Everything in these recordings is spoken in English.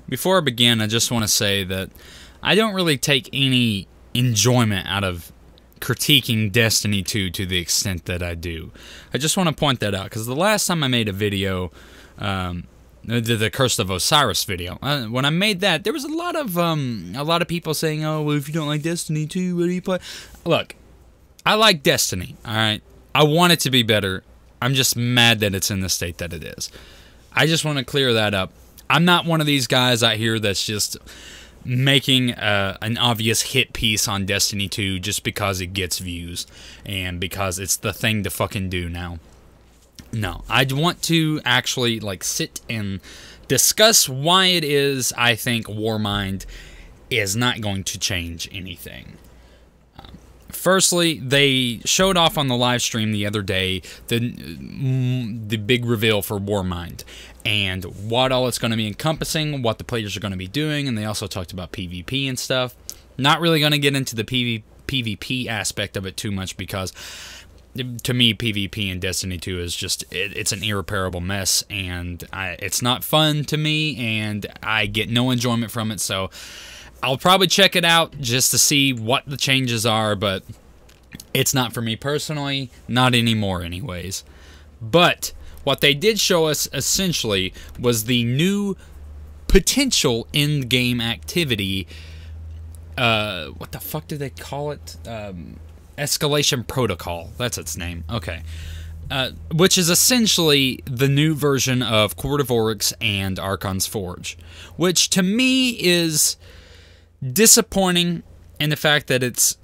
Before I begin, I just want to say that I don't really take any enjoyment out of critiquing Destiny 2 to the extent that I do. I just want to point that out, because the last time I made a video, the Curse of Osiris video, when I made that, there was a lot of people saying, "Oh, well, if you don't like Destiny 2, what do you play?" Look, I like Destiny, alright? I want it to be better. I'm just mad that it's in the state that it is. I just want to clear that up. I'm not one of these guys out here that's just making an obvious hit piece on Destiny 2 just because it gets views and because it's the thing to fucking do now. No, I want to actually like sit and discuss why it is I think Warmind is not going to change anything. Firstly, they showed off on the live stream the other day the big reveal for Warmind and what all it's going to be encompassing, what the players are going to be doing, and they also talked about PvP and stuff. Not really going to get into the PvP aspect of it too much because, to me, PvP in Destiny 2 is just, it's an irreparable mess, and it's not fun to me, and I get no enjoyment from it, so I'll probably check it out just to see what the changes are, but it's not for me personally, not anymore anyways. But what they did show us essentially was the new potential in-game activity. What the fuck do they call it? Escalation Protocol. That's its name. Okay. Which is essentially the new version of Court of Oryx and Archon's Forge. Which to me is disappointing in the fact that it's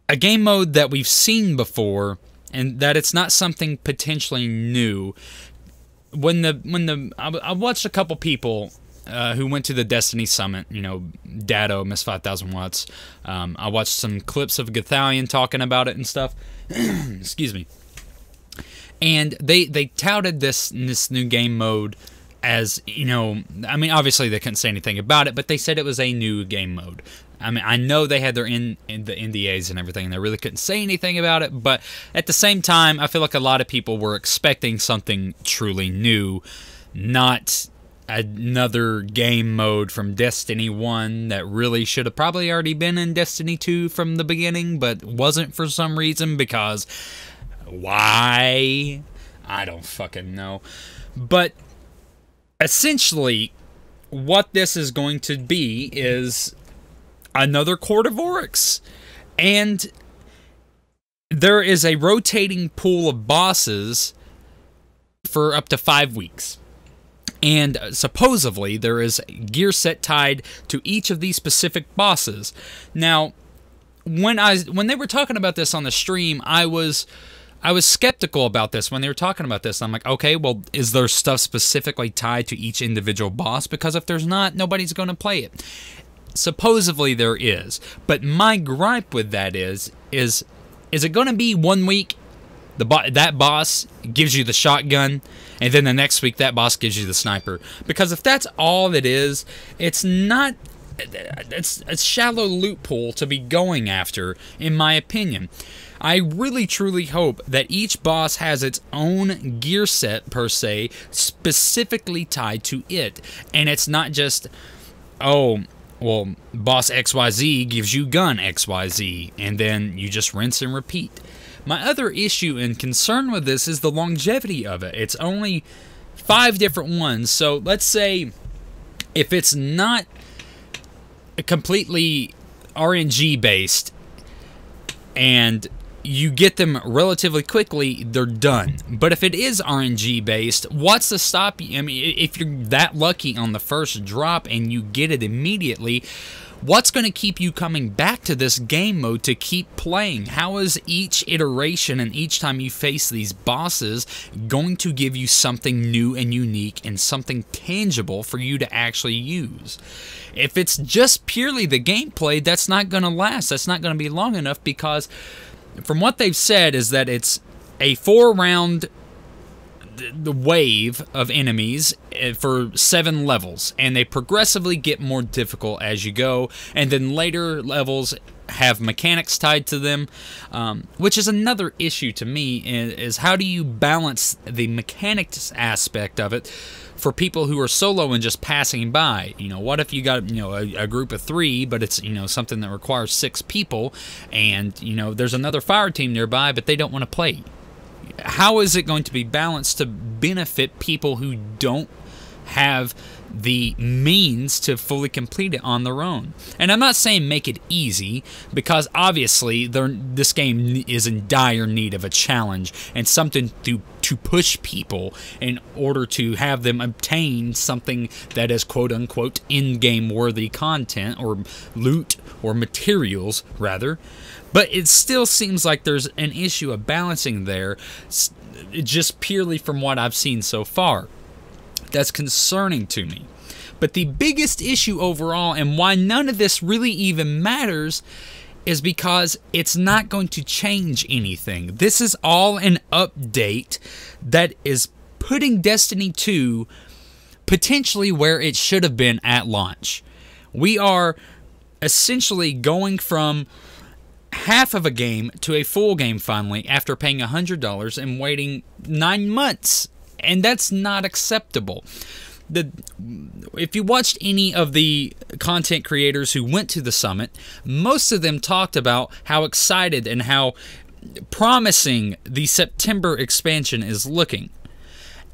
a game mode that we've seen before and that it's not something potentially new. I watched a couple people who went to the Destiny Summit, you know, Dado, Miss 5000 Watts. I watched some clips of Gathalion talking about it and stuff. Excuse me. And they touted this new game mode as, you know, I mean, obviously they couldn't say anything about it, but they said it was a new game mode. I mean, I know they had their the NDAs and everything, and they really couldn't say anything about it, but at the same time, I feel like a lot of people were expecting something truly new, not another game mode from Destiny 1 that really should have probably already been in Destiny 2 from the beginning, but wasn't for some reason, because why? I don't fucking know. But essentially, what this is going to be is another Court of Oryx. And there is a rotating pool of bosses for up to 5 weeks. And supposedly, there is a gear set tied to each of these specific bosses. Now, when they were talking about this on the stream, I was skeptical about this when they were talking about this. I'm like, okay, well, is there stuff specifically tied to each individual boss? Because if there's not, nobody's going to play it. Supposedly there is. But my gripe with that is it going to be 1 week that boss gives you the shotgun, and then the next week that boss gives you the sniper? Because if that's all it is, it's not... It's a shallow loot pool to be going after, in my opinion. I really truly hope that each boss has its own gear set, per se, specifically tied to it. And it's not just, oh, well, boss XYZ gives you gun XYZ, and then you just rinse and repeat. My other issue and concern with this is the longevity of it. It's only 5 different ones, so let's say if it's not completely RNG based and you get them relatively quickly, they're done. But if it is RNG based, what's to stop you? I mean, if you're that lucky on the first drop and you get it immediately, what's going to keep you coming back to this game mode to keep playing? How is each iteration and each time you face these bosses going to give you something new and unique and something tangible for you to actually use? If it's just purely the gameplay, that's not going to last. That's not going to be long enough, because from what they've said is that it's a 4-round the wave of enemies for 7 levels, and they progressively get more difficult as you go, and then later levels have mechanics tied to them, which is another issue to me, is how do you balance the mechanics aspect of it for people who are solo and just passing by? What if you got, a group of 3, but it's, something that requires 6 people, and, there's another fire team nearby, but they don't want to play? How is it going to be balanced to benefit people who don't have the means to fully complete it on their own? And I'm not saying make it easy, because obviously this game is in dire need of a challenge and something to push people in order to have them obtain something that is quote-unquote in-game worthy content, or loot, or materials rather. But it still seems like there's an issue of balancing there, just purely from what I've seen so far. That's concerning to me. But the biggest issue overall, and why none of this really even matters, is because it's not going to change anything. This is all an update that is putting Destiny 2 potentially where it should have been at launch. We are essentially going from half of a game to a full game finally, after paying $100 and waiting 9 months. And that's not acceptable. If you watched any of the content creators who went to the summit, most of them talked about how excited and how promising the September expansion is looking.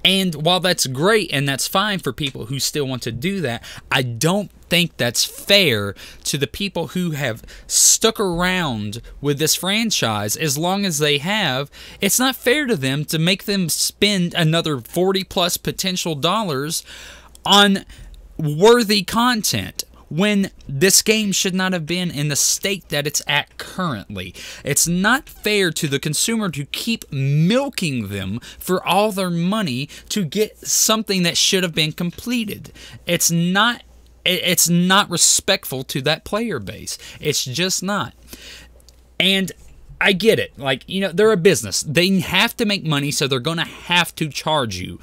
And while that's great and that's fine for people who still want to do that, I don't think that's fair to the people who have stuck around with this franchise as long as they have. It's not fair to them to make them spend another 40 plus potential dollars on worthy content when this game should not have been in the state that it's at currently. It's not fair to the consumer to keep milking them for all their money to get something that should have been completed. It's not respectful to that player base. It's just not. And I get it. They're a business. They have to make money, so they're going to have to charge you.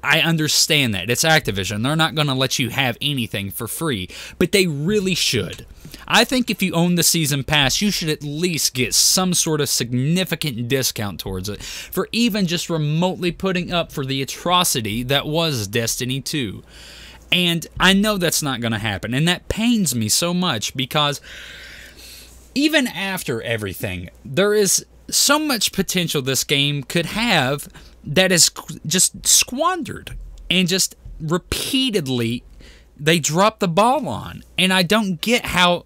I understand that. It's Activision. They're not going to let you have anything for free, but they really should. I think if you own the season pass, you should at least get some sort of significant discount towards it for even just remotely putting up for the atrocity that was Destiny 2. And I know that's not going to happen, and that pains me so much, because even after everything, there is so much potential this game could have that is just squandered, and just repeatedly they drop the ball on. And I don't get how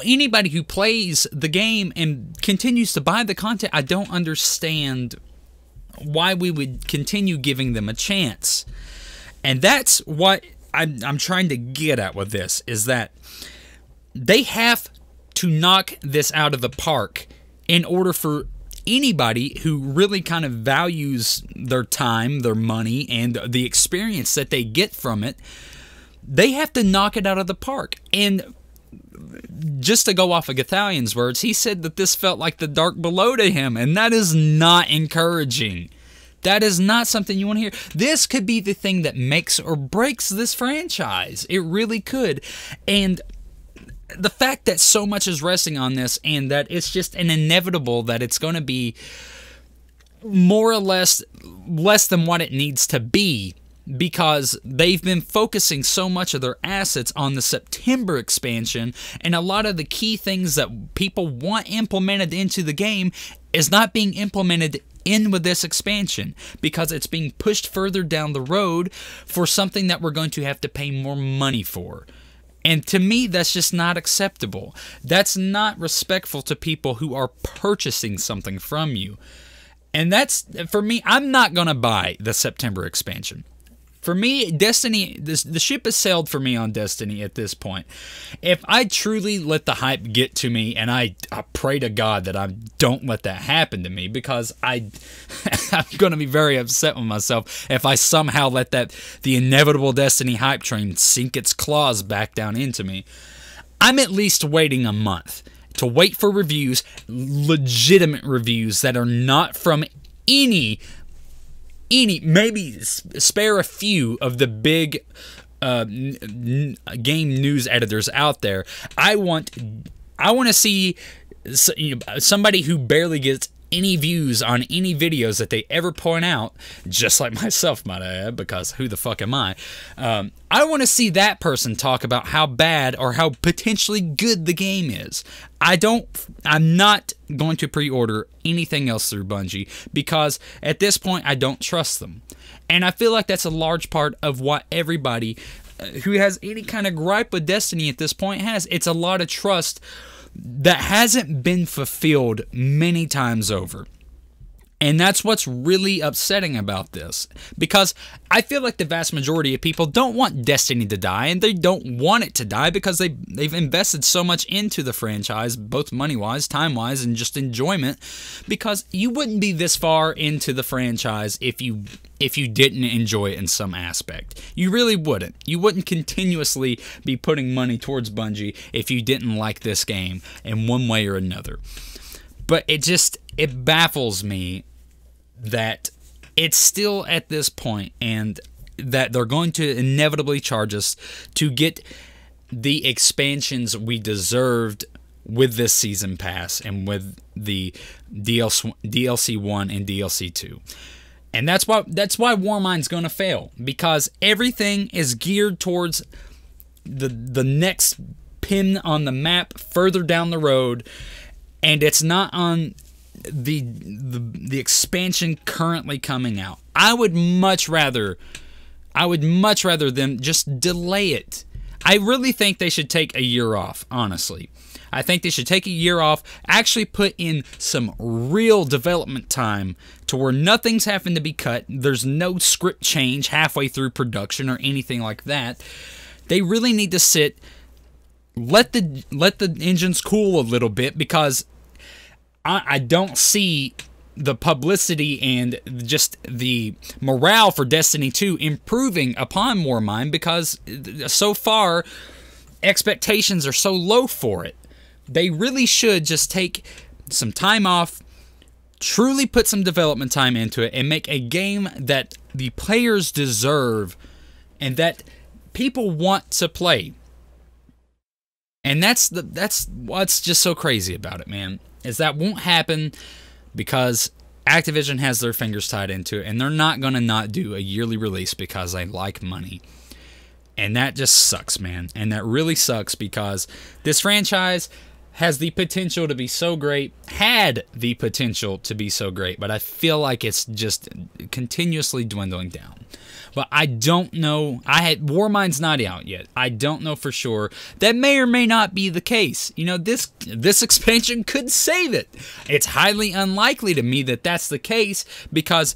anybody who plays the game and continues to buy the content, I don't understand why we would continue giving them a chance. And that's what I'm trying to get at with this, is that they have to knock this out of the park in order for anybody who really kind of values their time, their money, and the experience that they get from it. They have to knock it out of the park. And just to go off of Gathalion's words, he said that this felt like the dark below to him, and that is not encouraging. That is not something you want to hear. This could be the thing that makes or breaks this franchise. It really could. And the fact that so much is resting on this, and that it's just an inevitable that it's going to be more or less than what it needs to be, because they've been focusing so much of their assets on the September expansion, and a lot of the key things that people want implemented into the game is not being implemented in with this expansion, because it's being pushed further down the road for something that we're going to have to pay more money for. And to me, that's just not acceptable. That's not respectful to people who are purchasing something from you. And that's, for me, I'm not going to buy the September expansion. For me, Destiny, the ship has sailed for me on Destiny at this point. If I truly let the hype get to me, and I pray to God that I don't let that happen to me, because I'm going to be very upset with myself if I somehow let the inevitable Destiny hype train sink its claws back down into me. I'm at least waiting a month to wait for reviews, legitimate reviews that are not from any maybe spare a few of the big game news editors out there. I want to see somebody who barely gets any views on any videos that they ever point out, just like myself, might I add, because who the fuck am I? I want to see that person talk about how bad or how potentially good the game is. I'm not going to pre-order anything else through Bungie because at this point I don't trust them. And I feel like that's a large part of what everybody who has any kind of gripe with Destiny at this point has. It's a lot of trust that hasn't been fulfilled many times over. And that's what's really upsetting about this. Because I feel like the vast majority of people don't want Destiny to die, and they don't want it to die because they've invested so much into the franchise, both money-wise, time-wise, and just enjoyment. Because you wouldn't be this far into the franchise if you didn't enjoy it in some aspect. You really wouldn't. You wouldn't continuously be putting money towards Bungie if you didn't like this game in one way or another. But it baffles me that it's still at this point and that they're going to inevitably charge us to get the expansions we deserved with this season pass and with the DLC 1 and DLC 2. And that's why Warmind's going to fail, because everything is geared towards the next pin on the map further down the road, and it's not on the expansion currently coming out. I would much rather them just delay it. I really think they should take a year off, honestly. I think they should take a year off, actually put in some real development time to where nothing's having to be cut. There's no script change halfway through production or anything like that. They really need to sit, let the engines cool a little bit, because I don't see the publicity and just the morale for Destiny 2 improving upon Warmind, because so far expectations are so low for it. They really should just take some time off, truly put some development time into it, and make a game that the players deserve and that people want to play. And that's what's just so crazy about it, man. Is that won't happen because Activision has their fingers tied into it, and they're not going to not do a yearly release because they like money. And that just sucks, man. And that really sucks, because this franchise has the potential to be so great, had the potential to be so great, but I feel like it's just continuously dwindling down. But I don't know. Warmind's not out yet. I don't know for sure. That may or may not be the case. You know, this expansion could save it. It's highly unlikely to me that that's the case, because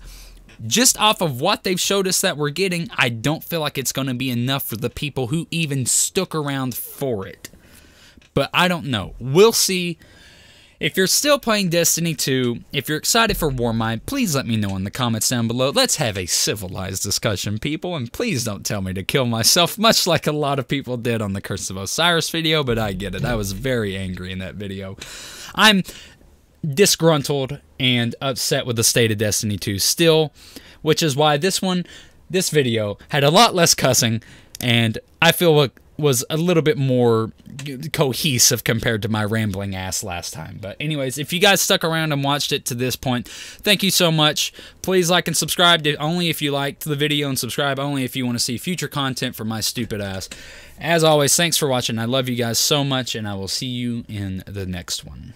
just off of what they've showed us that we're getting, I don't feel like it's going to be enough for the people who even stuck around for it. But I don't know. We'll see. If you're still playing Destiny 2, if you're excited for Warmind, please let me know in the comments down below. Let's have a civilized discussion, people, and please don't tell me to kill myself, much like a lot of people did on the Curse of Osiris video, but I get it. I was very angry in that video. I'm disgruntled and upset with the state of Destiny 2 still, which is why this video had a lot less cussing, and I feel it was a little bit more cohesive compared to my rambling ass last time. But anyways, if you guys stuck around and watched it to this point, thank you so much. Please like and subscribe only if you liked the video, and subscribe only if you want to see future content from my stupid ass. As always, thanks for watching. I love you guys so much, and I will see you in the next one.